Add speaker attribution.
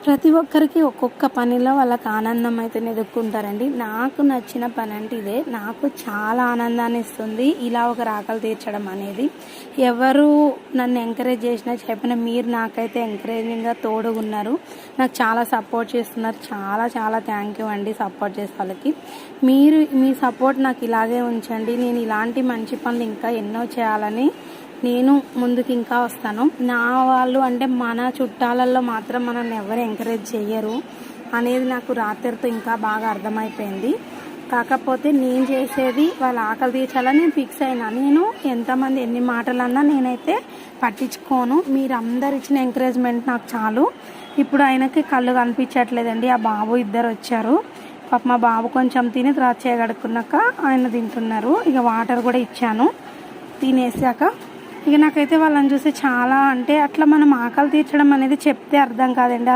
Speaker 1: ప్రతి ఒక్కరికి ఒక్కొక్క పనిలో వాళ్ళకి ఆనందం అయితే ఎదుర్కొంటారండి. నాకు నచ్చిన పని అంటే ఇదే. నాకు చాలా ఆనందాన్ని ఇస్తుంది ఇలా ఒకరి ఆకలి తీర్చడం అనేది. ఎవరు నన్ను ఎంకరేజ్ చేసినా చెప్పినా మీరు నాకైతే ఎంకరేజింగ్గా తోడుగున్నారు, నాకు చాలా సపోర్ట్ చేస్తున్నారు. చాలా చాలా థ్యాంక్ యూ అండి సపోర్ట్ చేసే వాళ్ళకి. మీరు మీ సపోర్ట్ నాకు ఇలాగే ఉంచండి. నేను ఇలాంటి మంచి పనులు ఇంకా ఎన్నో చేయాలని నేను ముందుకు ఇంకా వస్తాను. నా వాళ్ళు అంటే మన చుట్టాలలో మాత్రం మనల్ని ఎవరు ఎంకరేజ్ చెయ్యరు అనేది నాకు రాత్రితో ఇంకా బాగా అర్థమైపోయింది. కాకపోతే నేను చేసేది వాళ్ళ ఆకలి తీర్చాలని నేను ఫిక్స్ అయినా. నేను ఎంతమంది ఎన్ని మాటలు అన్నా నేనైతే పట్టించుకోను. మీరు అందరు ఇచ్చిన ఎంకరేజ్మెంట్ నాకు చాలు. ఇప్పుడు ఆయనకి కళ్ళు కనిపించట్లేదండి. ఆ బాబు ఇద్దరు వచ్చారు. పాప మా బాబు కొంచెం తిని తర్వాత చేయగడుకున్నాక ఆయన తింటున్నారు. ఇక వాటర్ కూడా ఇచ్చాను తినేసాక. ఇక నాకైతే వాళ్ళని చూసి చాలా అంటే అట్లా మనం ఆకలి తీర్చడం అనేది చెప్తే అర్థం కాదండి.